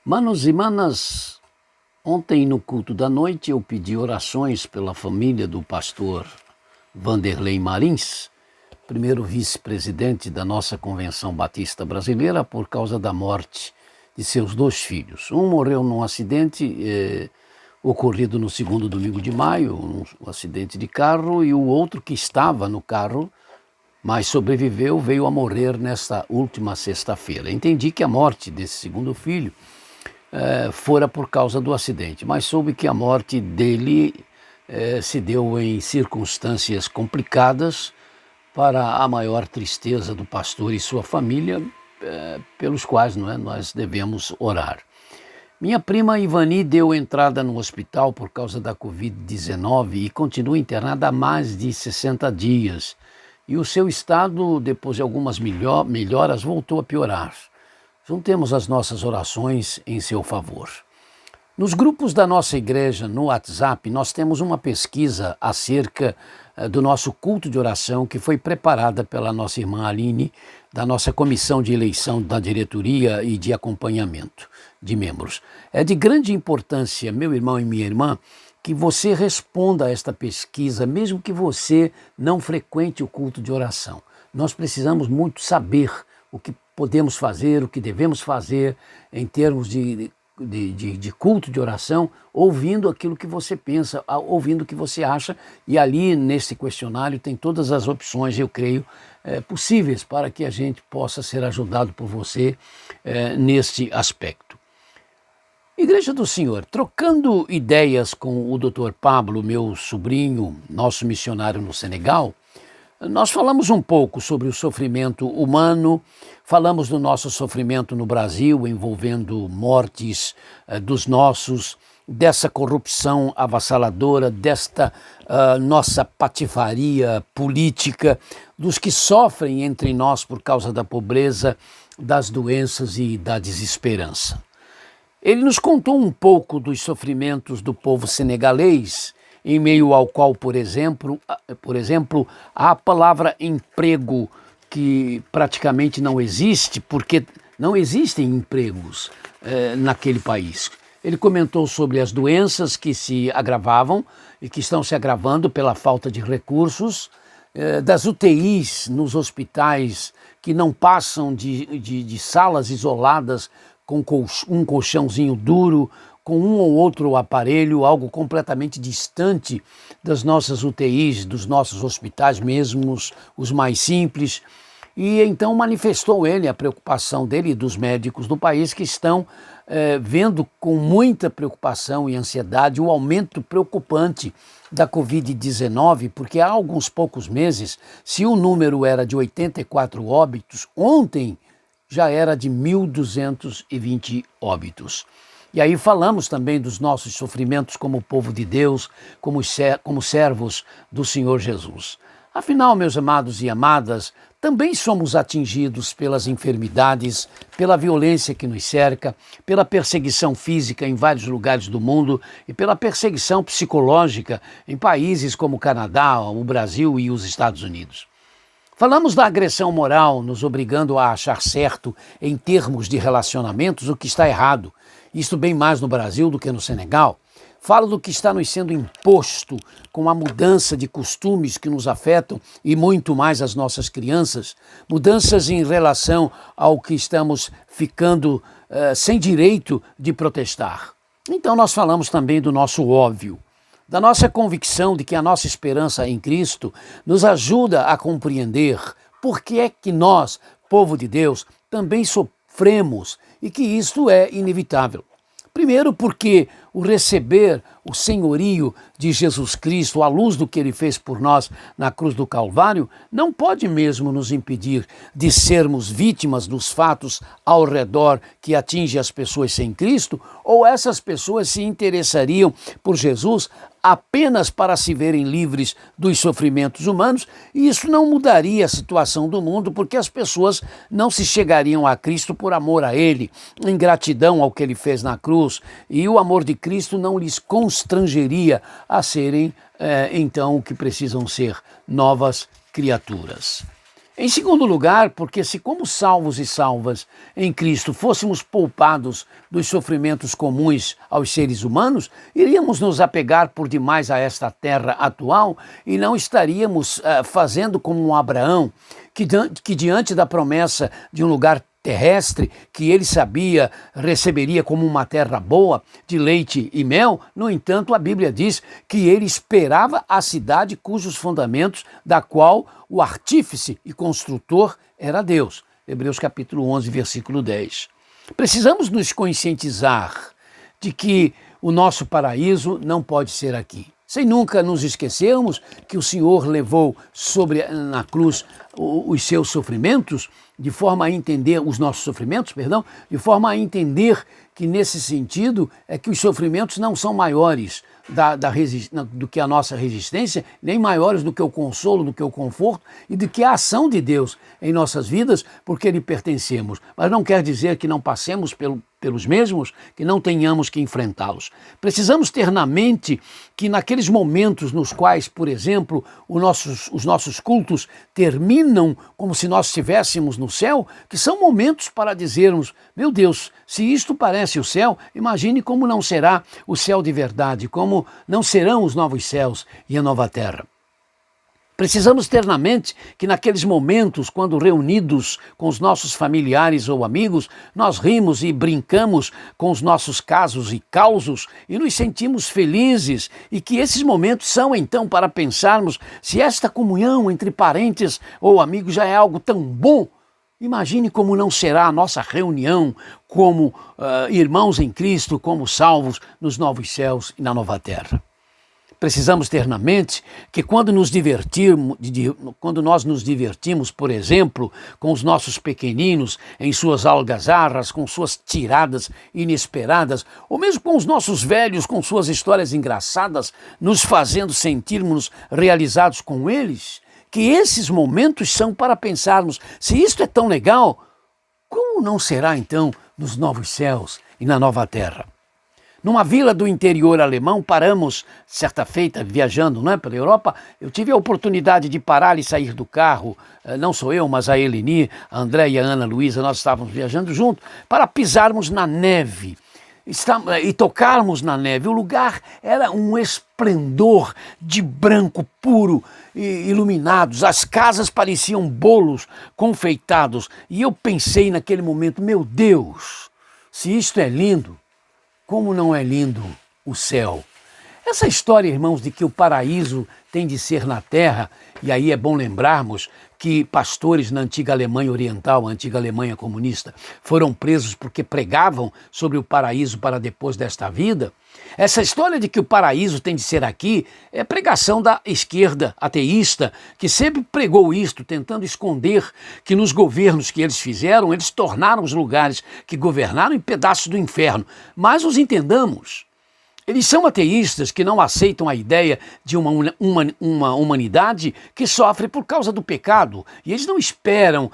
Manos e manas, ontem no culto da noite eu pedi orações pela família do pastor Vanderlei Marins, primeiro vice-presidente da nossa Convenção Batista Brasileira, por causa da morte de seus dois filhos. Um morreu num acidente ocorrido no segundo domingo de maio, um acidente de carro, e o outro que estava no carro, mas sobreviveu, veio a morrer nesta última sexta-feira. Entendi que a morte desse segundo filho fora por causa do acidente, mas soube que a morte dele se deu em circunstâncias complicadas, para a maior tristeza do pastor e sua família, pelos quais nós devemos orar. Minha prima Ivani deu entrada no hospital por causa da Covid-19 e continua internada há mais de 60 dias. E o seu estado, depois de algumas melhoras, voltou a piorar. Juntemos as nossas orações em seu favor. Nos grupos da nossa igreja, no WhatsApp, nós temos uma pesquisa acerca do nosso culto de oração que foi preparada pela nossa irmã Aline, da nossa comissão de eleição da diretoria e de acompanhamento de membros. É de grande importância, meu irmão e minha irmã, que você responda a esta pesquisa, mesmo que você não frequente o culto de oração. Nós precisamos muito saber o que podemos fazer, o que devemos fazer em termos de culto de oração, ouvindo aquilo que você pensa, ouvindo o que você acha, e ali nesse questionário tem todas as opções, eu creio, possíveis para que a gente possa ser ajudado por você neste aspecto. Igreja do Senhor, trocando ideias com o Dr. Pablo, meu sobrinho, nosso missionário no Senegal, nós falamos um pouco sobre o sofrimento humano, falamos do nosso sofrimento no Brasil, envolvendo mortes dos nossos, dessa corrupção avassaladora, desta nossa patifaria política, dos que sofrem entre nós por causa da pobreza, das doenças e da desesperança. Ele nos contou um pouco dos sofrimentos do povo senegalês, em meio ao qual, por exemplo, a palavra emprego, que praticamente não existe, porque não existem empregos naquele país. Ele comentou sobre as doenças que se agravavam e que estão se agravando pela falta de recursos, das UTIs nos hospitais que não passam de salas isoladas com um colchãozinho duro, com um ou outro aparelho, algo completamente distante das nossas UTIs, dos nossos hospitais mesmo, os mais simples. E então manifestou ele a preocupação dele e dos médicos do país que estão vendo com muita preocupação e ansiedade o aumento preocupante da Covid-19, porque há alguns poucos meses, se o número era de 84 óbitos, ontem já era de 1.220 óbitos. E aí falamos também dos nossos sofrimentos como povo de Deus, como servos do Senhor Jesus. Afinal, meus amados e amadas, também somos atingidos pelas enfermidades, pela violência que nos cerca, pela perseguição física em vários lugares do mundo e pela perseguição psicológica em países como o Canadá, o Brasil e os Estados Unidos. Falamos da agressão moral, nos obrigando a achar certo em termos de relacionamentos o que está errado. Isto bem mais no Brasil do que no Senegal. Falo do que está nos sendo imposto com a mudança de costumes que nos afetam e muito mais as nossas crianças, mudanças em relação ao que estamos ficando sem direito de protestar. Então nós falamos também do nosso óbvio, da nossa convicção de que a nossa esperança em Cristo nos ajuda a compreender por que é que nós, povo de Deus, também sofremos e que isto é inevitável. Primeiro porque o receber o senhorio de Jesus Cristo, à luz do que ele fez por nós na cruz do Calvário, não pode mesmo nos impedir de sermos vítimas dos fatos ao redor que atingem as pessoas sem Cristo, ou essas pessoas se interessariam por Jesus apenas para se verem livres dos sofrimentos humanos, e isso não mudaria a situação do mundo, porque as pessoas não se chegariam a Cristo por amor a Ele, em gratidão ao que Ele fez na cruz, e o amor de Cristo não lhes constrangeria a serem, então, o que precisam ser, novas criaturas. Em segundo lugar, porque se como salvos e salvas em Cristo fôssemos poupados dos sofrimentos comuns aos seres humanos, iríamos nos apegar por demais a esta terra atual e não estaríamos fazendo como um Abraão, que diante da promessa de um lugar terrestre, que ele sabia receberia como uma terra boa, de leite e mel, no entanto, a Bíblia diz que ele esperava a cidade cujos fundamentos, da qual o artífice e construtor era Deus. Hebreus capítulo 11, versículo 10. Precisamos nos conscientizar de que o nosso paraíso não pode ser aqui. Sem nunca nos esquecermos que o Senhor levou na cruz os seus sofrimentos, de forma a entender os nossos sofrimentos, de forma a entender que nesse sentido é que os sofrimentos não são maiores do que a nossa resistência, nem maiores do que o consolo, do que o conforto e do que a ação de Deus em nossas vidas, porque lhe pertencemos. Mas não quer dizer que não passemos pelos mesmos, que não tenhamos que enfrentá-los. Precisamos ter na mente que naqueles momentos nos quais, por exemplo, os nossos cultos terminam como se nós estivéssemos no céu, que são momentos para dizermos, meu Deus, se isto parece o céu, imagine como não será o céu de verdade, como não serão os novos céus e a nova terra. Precisamos ter na mente que naqueles momentos, quando reunidos com os nossos familiares ou amigos, nós rimos e brincamos com os nossos casos e causos e nos sentimos felizes e que esses momentos são então para pensarmos se esta comunhão entre parentes ou amigos já é algo tão bom. Imagine como não será a nossa reunião como irmãos em Cristo, como salvos nos novos céus e na nova terra. Precisamos ter na mente que quando nós nos divertimos, por exemplo, com os nossos pequeninos em suas algazarras, com suas tiradas inesperadas, ou mesmo com os nossos velhos com suas histórias engraçadas, nos fazendo sentirmos realizados com eles, que esses momentos são para pensarmos, se isto é tão legal, como não será então nos novos céus e na nova terra? Numa vila do interior alemão, paramos, certa feita, viajando pela Europa, eu tive a oportunidade de parar e sair do carro, não sou eu, mas a Eleni, a André e a Ana Luísa, nós estávamos viajando juntos, para pisarmos na neve e tocarmos na neve. O lugar era um esplendor de branco puro e iluminados, as casas pareciam bolos confeitados, e eu pensei naquele momento, meu Deus, se isto é lindo, como não é lindo o céu? Essa história, irmãos, de que o paraíso tem de ser na terra, e aí é bom lembrarmos que pastores na antiga Alemanha Oriental, a antiga Alemanha comunista, foram presos porque pregavam sobre o paraíso para depois desta vida. Essa história de que o paraíso tem de ser aqui é pregação da esquerda ateísta, que sempre pregou isto, tentando esconder que nos governos que eles fizeram, eles tornaram os lugares que governaram em pedaços do inferno. Mas os entendamos. Eles são ateístas que não aceitam a ideia de uma humanidade que sofre por causa do pecado. E eles não esperam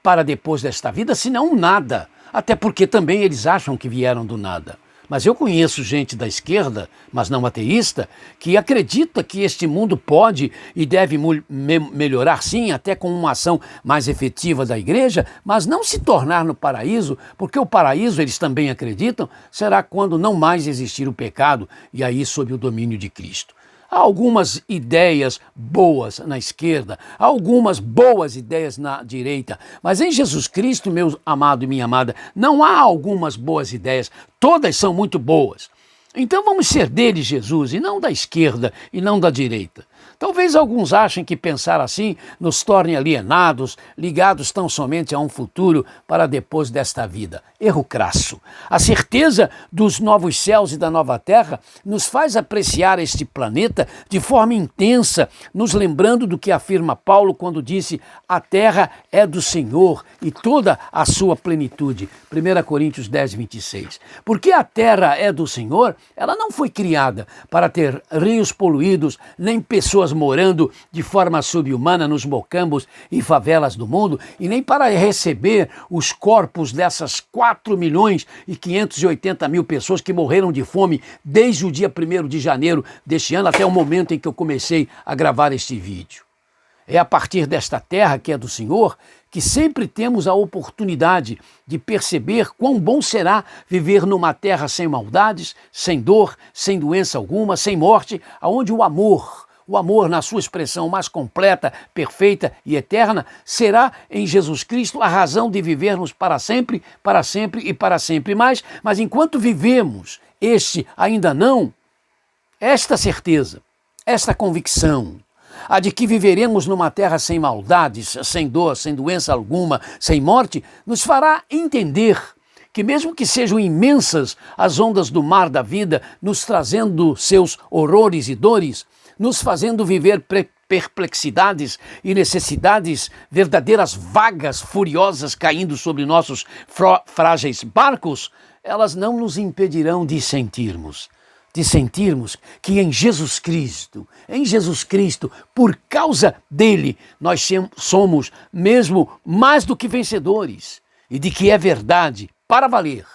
para depois desta vida, senão nada. Até porque também eles acham que vieram do nada. Mas eu conheço gente da esquerda, mas não ateísta, que acredita que este mundo pode e deve melhorar sim, até com uma ação mais efetiva da igreja, mas não se tornar no paraíso, porque o paraíso, eles também acreditam, será quando não mais existir o pecado e aí sob o domínio de Cristo. Há algumas ideias boas na esquerda, há algumas boas ideias na direita, mas em Jesus Cristo, meu amado e minha amada, não há algumas boas ideias, todas são muito boas. Então vamos ser dele, Jesus, e não da esquerda e não da direita. Talvez alguns achem que pensar assim nos torne alienados, ligados tão somente a um futuro para depois desta vida. Erro crasso. A certeza dos novos céus e da nova terra nos faz apreciar este planeta de forma intensa, nos lembrando do que afirma Paulo quando disse: a terra é do Senhor e toda a sua plenitude. 1 Coríntios 10, 26. Porque a terra é do Senhor, ela não foi criada para ter rios poluídos, nem pessoas morando de forma subhumana nos mocambos e favelas do mundo, e nem para receber os corpos dessas 4.580.000 pessoas que morreram de fome desde o dia 1º de janeiro deste ano até o momento em que eu comecei a gravar este vídeo. É a partir desta terra que é do Senhor que sempre temos a oportunidade de perceber quão bom será viver numa terra sem maldades, sem dor, sem doença alguma, sem morte, aonde o amor na sua expressão mais completa, perfeita e eterna, será em Jesus Cristo a razão de vivermos para sempre e para sempre mais. Mas enquanto vivemos este ainda não, esta certeza, esta convicção, a de que viveremos numa terra sem maldades, sem dor, sem doença alguma, sem morte, nos fará entender que mesmo que sejam imensas as ondas do mar da vida, nos trazendo seus horrores e dores, nos fazendo viver perplexidades e necessidades, verdadeiras vagas furiosas caindo sobre nossos frágeis barcos, elas não nos impedirão de sentirmos que em Jesus Cristo, por causa dele, nós somos mesmo mais do que vencedores, e de que é verdade, para valer,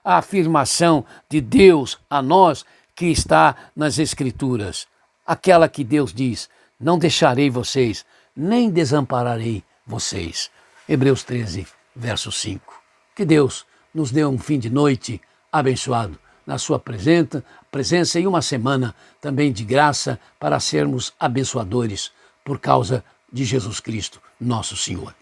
a afirmação de Deus a nós que está nas Escrituras, aquela que Deus diz: não deixarei vocês, nem desampararei vocês. Hebreus 13, verso 5. Que Deus nos dê um fim de noite abençoado na sua presença e uma semana também de graça para sermos abençoadores por causa de Jesus Cristo, nosso Senhor.